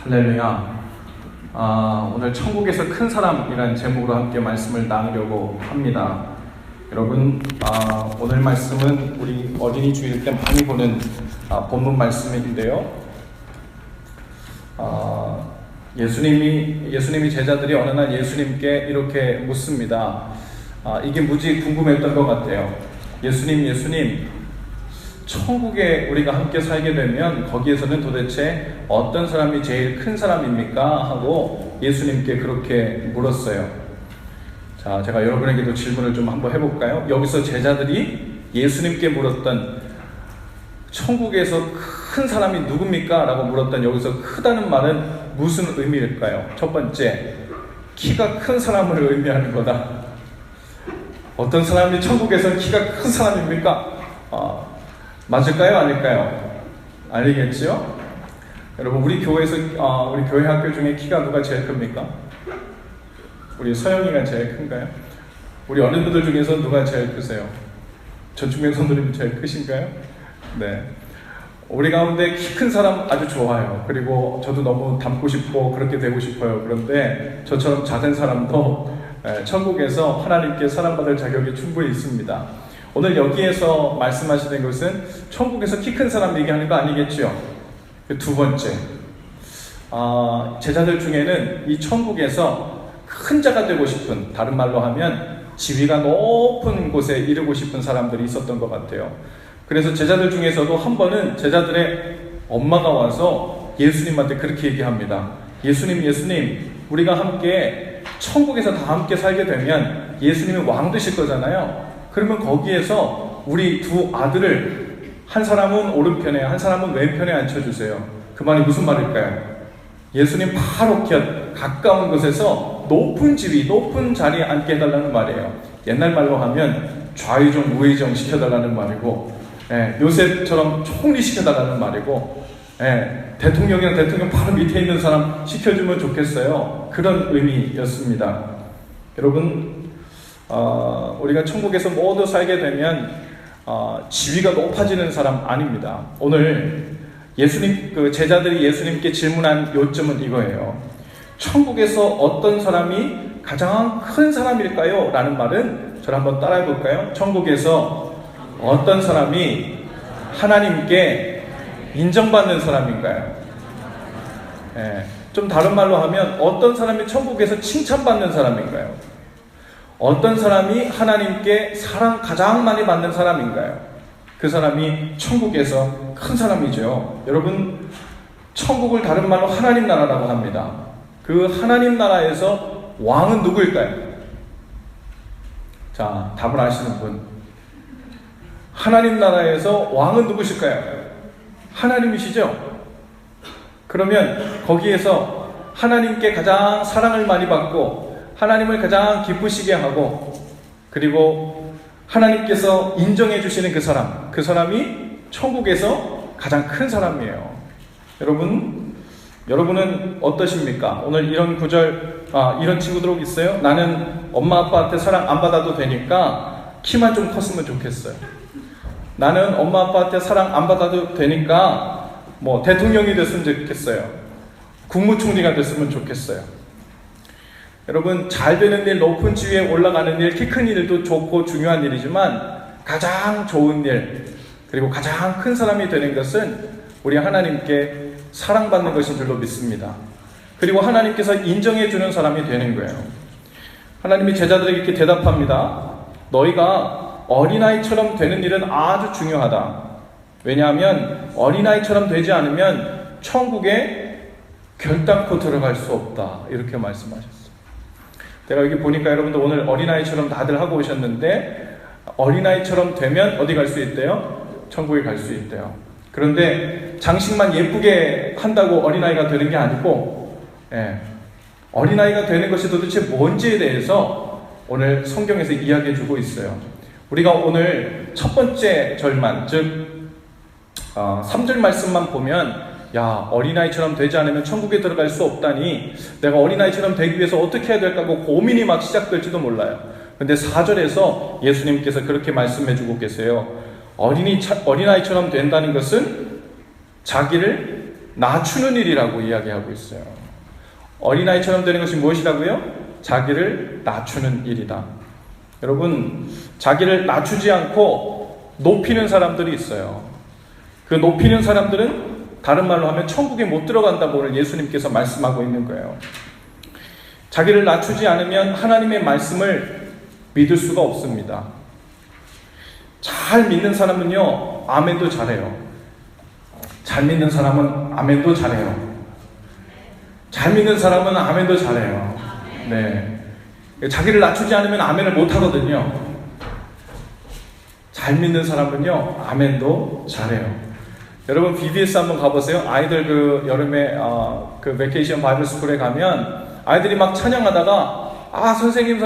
할렐루야. 오늘 천국에서 큰 사람이라는 제목으로 함께 말씀을 나누려고 합니다. 여러분, 오늘 말씀은 우리 어린이 주일 때 많이 보는 본문 말씀인데요. 예수님이 제자들이 어느 날 예수님께 이렇게 묻습니다. 이게 무지 궁금했던 것 같아요. 예수님, 천국에 우리가 함께 살게 되면 거기에서는 도대체 어떤 사람이 제일 큰 사람입니까? 하고 예수님께 그렇게 물었어요. 자, 제가 여러분에게도 질문을 좀 한번 해볼까요? 여기서 제자들이 예수님께 물었던 천국에서 큰 사람이 누굽니까? 라고 물었던 여기서 크다는 말은 무슨 의미일까요? 첫 번째, 키가 큰 사람을 의미하는 거다. 어떤 사람이 천국에서 키가 큰 사람입니까? 맞을까요? 아닐까요? 아니겠죠? 여러분, 우리 교회에서 우리 교회 학교 중에 키가 누가 제일 큽니까? 우리 서영이가 제일 큰가요? 우리 어른들 중에서 누가 제일 크세요? 전충명 선생님이 제일 크신가요? 네. 우리 가운데 키 큰 사람 아주 좋아요. 그리고 저도 너무 닮고 싶고 그렇게 되고 싶어요. 그런데 저처럼 작은 사람도 천국에서 하나님께 사랑받을 자격이 충분히 있습니다. 오늘 여기에서 말씀하시는 것은 천국에서 키 큰 사람 얘기하는 거 아니겠죠? 두 번째, 제자들 중에는 이 천국에서 큰 자가 되고 싶은, 다른 말로 하면 지위가 높은 곳에 이르고 싶은 사람들이 있었던 것 같아요. 그래서 제자들 중에서도 한 번은 제자들의 엄마가 와서 예수님한테 그렇게 얘기합니다. 예수님, 우리가 함께 천국에서 다 함께 살게 되면 예수님이 왕 되실 거잖아요. 그러면 거기에서 우리 두 아들을 한 사람은 오른편에 한 사람은 왼편에 앉혀주세요. 그 말이 무슨 말일까요? 예수님 바로 곁 가까운 곳에서 높은 지위, 높은 자리에 앉게 해달라는 말이에요. 옛날 말로 하면 좌의정 우의정 시켜달라는 말이고, 요셉처럼 총리 시켜달라는 말이고, 대통령이랑 대통령 바로 밑에 있는 사람 시켜주면 좋겠어요. 그런 의미였습니다. 여러분, 우리가 천국에서 모두 살게 되면 지위가 높아지는 사람 아닙니다. 오늘 제자들이 예수님께 질문한 요점은 이거예요. 천국에서 어떤 사람이 가장 큰 사람일까요? 라는 말은 저를 한번 따라해 볼까요? 천국에서 어떤 사람이 하나님께 인정받는 사람인가요? 좀 다른 말로 하면 어떤 사람이 천국에서 칭찬받는 사람인가요? 어떤 사람이 하나님께 사랑 가장 많이 받는 사람인가요? 그 사람이 천국에서 큰 사람이죠. 여러분, 천국을 다른 말로 하나님 나라라고 합니다. 그 하나님 나라에서 왕은 누구일까요? 자, 답을 아시는 분. 하나님 나라에서 왕은 누구실까요? 하나님이시죠? 그러면 거기에서 하나님께 가장 사랑을 많이 받고 하나님을 가장 기쁘시게 하고, 그리고 하나님께서 인정해 주시는 그 사람이 천국에서 가장 큰 사람이에요. 여러분은 어떠십니까? 오늘 이런 구절, 이런 친구들 있어요? 나는 엄마 아빠한테 사랑 안 받아도 되니까 키만 좀 컸으면 좋겠어요. 나는 엄마 아빠한테 사랑 안 받아도 되니까 대통령이 됐으면 좋겠어요. 국무총리가 됐으면 좋겠어요. 여러분, 잘 되는 일, 높은 지위에 올라가는 일, 키 큰 일도 좋고 중요한 일이지만 가장 좋은 일, 그리고 가장 큰 사람이 되는 것은 우리 하나님께 사랑받는 것인 줄로 믿습니다. 그리고 하나님께서 인정해 주는 사람이 되는 거예요. 하나님이 제자들에게 이렇게 대답합니다. 너희가 어린아이처럼 되는 일은 아주 중요하다. 왜냐하면 어린아이처럼 되지 않으면 천국에 결단코 들어갈 수 없다. 이렇게 말씀하셨어요. 제가 여기 보니까 여러분들 오늘 어린아이처럼 다들 하고 오셨는데, 어린아이처럼 되면 어디 갈 수 있대요? 천국에 갈 수 있대요. 그런데 장식만 예쁘게 한다고 어린아이가 되는 게 아니고, 어린아이가 되는 것이 도대체 뭔지에 대해서 오늘 성경에서 이야기해 주고 있어요. 우리가 오늘 첫 번째 절만, 즉 3절 말씀만 보면, 어린아이처럼 되지 않으면 천국에 들어갈 수 없다니 내가 어린아이처럼 되기 위해서 어떻게 해야 될까 하고 고민이 막 시작될지도 몰라요. 근데 4절에서 예수님께서 그렇게 말씀해주고 계세요. 어린아이처럼 된다는 것은 자기를 낮추는 일이라고 이야기하고 있어요. 어린아이처럼 되는 것이 무엇이라고요? 자기를 낮추는 일이다. 여러분, 자기를 낮추지 않고 높이는 사람들이 있어요. 그 높이는 사람들은 다른 말로 하면 천국에 못 들어간다고 오늘 예수님께서 말씀하고 있는 거예요. 자기를 낮추지 않으면 하나님의 말씀을 믿을 수가 없습니다. 잘 믿는 사람은요, 아멘도 잘해요. 잘 믿는 사람은 아멘도 잘해요. 잘 믿는 사람은 아멘도 잘해요. 네. 자기를 낮추지 않으면 아멘을 못 하거든요. 잘 믿는 사람은요, 아멘도 잘해요. 여러분, BBS 한번 가보세요. 아이들 그 여름에 그 베케이션 바이블 스쿨에 가면 아이들이 막 찬양하다가 선생님,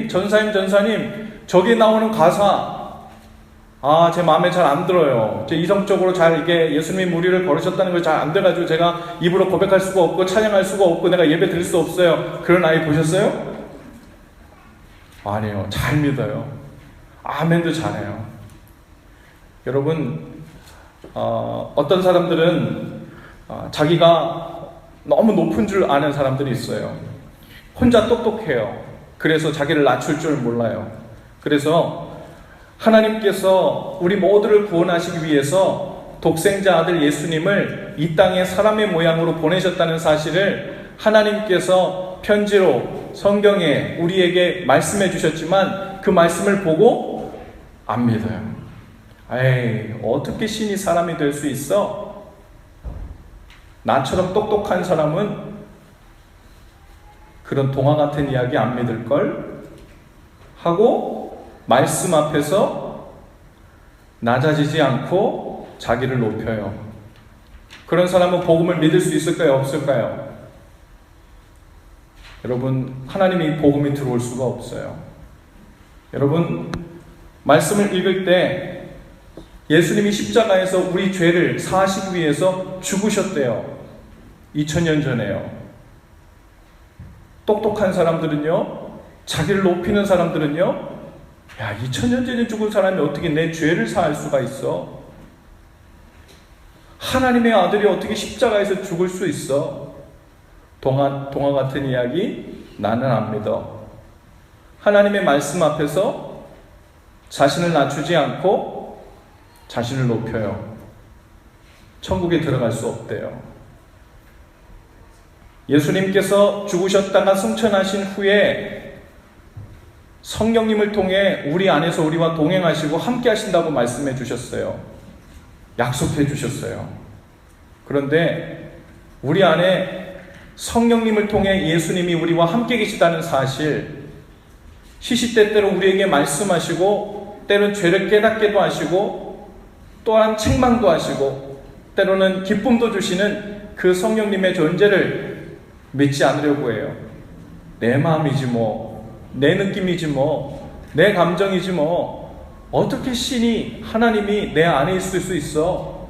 전사님, 저기 나오는 가사 제 마음에 잘 안 들어요. 제 이성적으로 잘 이게 예수님이 우리를 걸으셨다는 걸 잘 안 돼가지고 제가 입으로 고백할 수가 없고 찬양할 수가 없고 내가 예배 드릴 수 없어요. 그런 아이 보셨어요? 아니에요. 잘 믿어요. 아멘도 잘해요. 여러분, 어떤 사람들은 자기가 너무 높은 줄 아는 사람들이 있어요. 혼자 똑똑해요. 그래서 자기를 낮출 줄 몰라요. 그래서 하나님께서 우리 모두를 구원하시기 위해서 독생자 아들 예수님을 이 땅에 사람의 모양으로 보내셨다는 사실을 하나님께서 편지로 성경에 우리에게 말씀해 주셨지만 그 말씀을 보고 안 믿어요. 어떻게 신이 사람이 될 수 있어? 나처럼 똑똑한 사람은 그런 동화 같은 이야기 안 믿을걸? 하고 말씀 앞에서 낮아지지 않고 자기를 높여요. 그런 사람은 복음을 믿을 수 있을까요? 없을까요? 여러분, 하나님이 복음이 들어올 수가 없어요. 여러분, 말씀을 읽을 때 예수님이 십자가에서 우리 죄를 사하시기 위해서 죽으셨대요. 2000년 전에요. 똑똑한 사람들은요, 자기를 높이는 사람들은요, 2000년 전에 죽은 사람이 어떻게 내 죄를 사할 수가 있어? 하나님의 아들이 어떻게 십자가에서 죽을 수 있어? 동화 같은 이야기 나는 안 믿어. 하나님의 말씀 앞에서 자신을 낮추지 않고 자신을 높여요. 천국에 들어갈 수 없대요. 예수님께서 죽으셨다가 승천하신 후에 성령님을 통해 우리 안에서 우리와 동행하시고 함께 하신다고 말씀해 주셨어요. 약속해 주셨어요. 그런데 우리 안에 성령님을 통해 예수님이 우리와 함께 계시다는 사실, 시시때때로 우리에게 말씀하시고 때론 죄를 깨닫게도 하시고 또한 책망도 하시고 때로는 기쁨도 주시는 그 성령님의 존재를 믿지 않으려고 해요. 내 마음이지 뭐, 내 느낌이지 뭐, 내 감정이지 뭐, 어떻게 신이 하나님이 내 안에 있을 수 있어?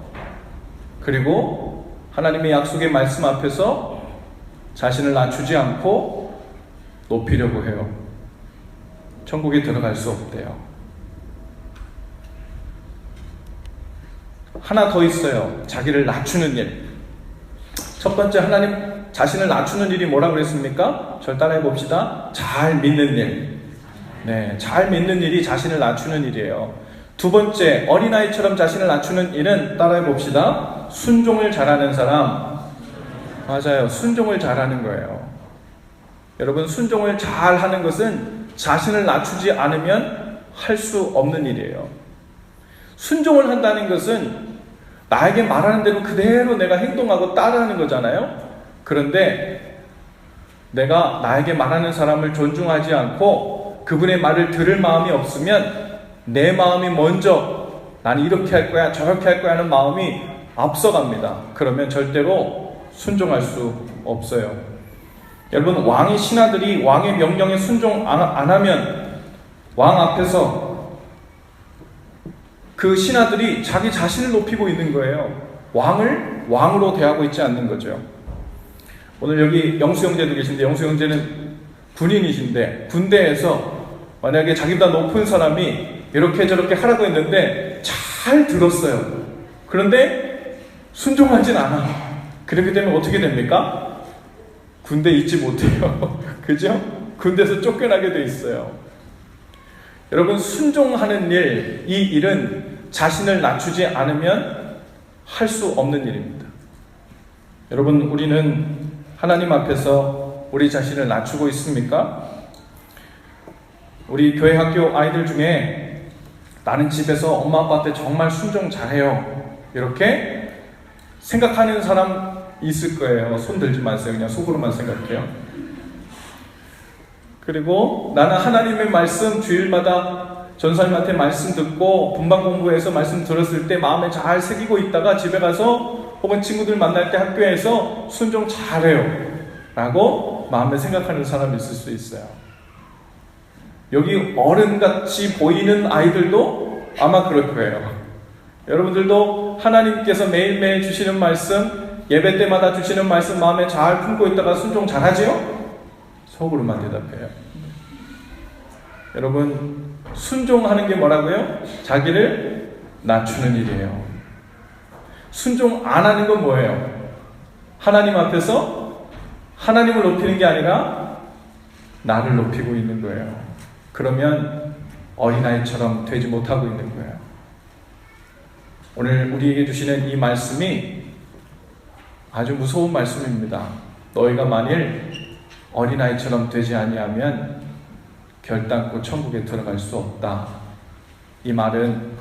그리고 하나님의 약속의 말씀 앞에서 자신을 낮추지 않고 높이려고 해요. 천국에 들어갈 수 없대요. 하나 더 있어요. 자기를 낮추는 일. 첫 번째, 하나님 자신을 낮추는 일이 뭐라고 그랬습니까? 절 따라해 봅시다. 잘 믿는 일. 네, 잘 믿는 일이 자신을 낮추는 일이에요. 두 번째, 어린아이처럼 자신을 낮추는 일은 따라해 봅시다. 순종을 잘하는 사람. 맞아요. 순종을 잘하는 거예요. 여러분, 순종을 잘하는 것은 자신을 낮추지 않으면 할 수 없는 일이에요. 순종을 한다는 것은 나에게 말하는 대로 그대로 내가 행동하고 따라하는 거잖아요. 그런데 내가 나에게 말하는 사람을 존중하지 않고 그분의 말을 들을 마음이 없으면 내 마음이 먼저 나는 이렇게 할 거야 저렇게 할 거야 하는 마음이 앞서갑니다. 그러면 절대로 순종할 수 없어요. 여러분, 왕의 신하들이 왕의 명령에 순종 안 하면 왕 앞에서 그 신하들이 자기 자신을 높이고 있는 거예요. 왕을 왕으로 대하고 있지 않는 거죠. 오늘 여기 영수 형제도 계신데, 영수 형제는 군인이신데 군대에서 만약에 자기보다 높은 사람이 이렇게 저렇게 하라고 했는데 잘 들었어요. 그런데 순종하진 않아. 그렇게 되면 어떻게 됩니까? 군대 있지 못해요. 그죠? 군대에서 쫓겨나게 돼 있어요. 여러분, 순종하는 일, 이 일은 자신을 낮추지 않으면 할 수 없는 일입니다. 여러분, 우리는 하나님 앞에서 우리 자신을 낮추고 있습니까? 우리 교회 학교 아이들 중에 나는 집에서 엄마 아빠한테 정말 순종 잘해요, 이렇게 생각하는 사람 있을 거예요. 손 들지 마세요. 그냥 속으로만 생각해요. 그리고 나는 하나님의 말씀 주일마다 전사님한테 말씀 듣고 분방 공부해서 말씀 들었을 때 마음에 잘 새기고 있다가 집에 가서 혹은 친구들 만날 때 학교에서 순종 잘해요 라고 마음에 생각하는 사람이 있을 수 있어요. 여기 어른같이 보이는 아이들도 아마 그럴 거예요. 여러분들도 하나님께서 매일매일 주시는 말씀, 예배 때마다 주시는 말씀 마음에 잘 품고 있다가 순종 잘하지요? 속으로만 대답해요. 여러분, 순종하는 게 뭐라고요? 자기를 낮추는 일이에요. 순종 안 하는 건 뭐예요? 하나님 앞에서 하나님을 높이는 게 아니라 나를 높이고 있는 거예요. 그러면 어린아이처럼 되지 못하고 있는 거예요. 오늘 우리에게 주시는 이 말씀이 아주 무서운 말씀입니다. 너희가 만일 어린아이처럼 되지 아니하면 결단코 천국에 들어갈 수 없다. 이 말은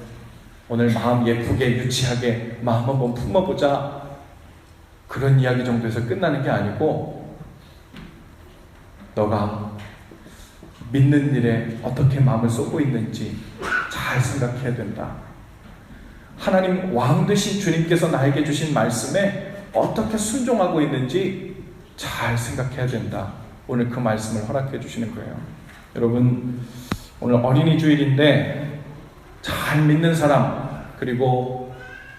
오늘 마음 예쁘게 유치하게 마음 한번 품어보자 그런 이야기 정도에서 끝나는 게 아니고, 너가 믿는 일에 어떻게 마음을 쏟고 있는지 잘 생각해야 된다. 하나님 왕 되신 주님께서 나에게 주신 말씀에 어떻게 순종하고 있는지 잘 생각해야 된다. 오늘 그 말씀을 허락해 주시는 거예요. 여러분, 오늘 어린이 주일인데 잘 믿는 사람, 그리고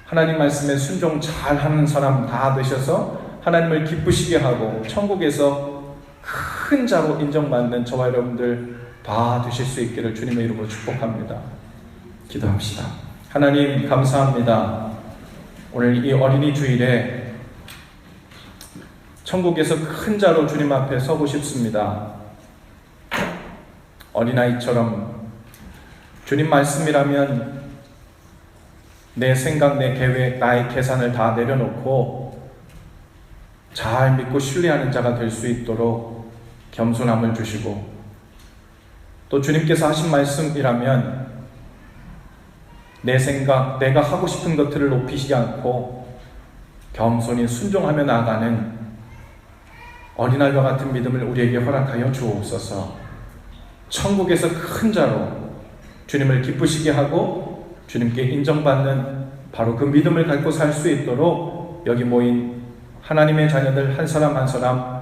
하나님 말씀에 순종 잘 하는 사람 다 되셔서 하나님을 기쁘시게 하고 천국에서 큰 자로 인정받는 저와 여러분들 다 되실 수 있기를 주님의 이름으로 축복합니다. 기도합시다. 하나님 감사합니다. 오늘 이 어린이 주일에 천국에서 큰 자로 주님 앞에 서고 싶습니다. 어린아이처럼 주님 말씀이라면 내 생각, 내 계획, 나의 계산을 다 내려놓고 잘 믿고 신뢰하는 자가 될 수 있도록 겸손함을 주시고, 또 주님께서 하신 말씀이라면 내 생각, 내가 하고 싶은 것들을 높이지 않고 겸손히 순종하며 나아가는 어린아이와 같은 믿음을 우리에게 허락하여 주옵소서. 천국에서 큰 자로 주님을 기쁘시게 하고 주님께 인정받는 바로 그 믿음을 갖고 살 수 있도록 여기 모인 하나님의 자녀들 한 사람 한 사람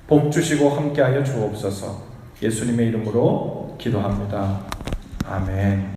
복 주시고 함께하여 주옵소서. 예수님의 이름으로 기도합니다. 아멘.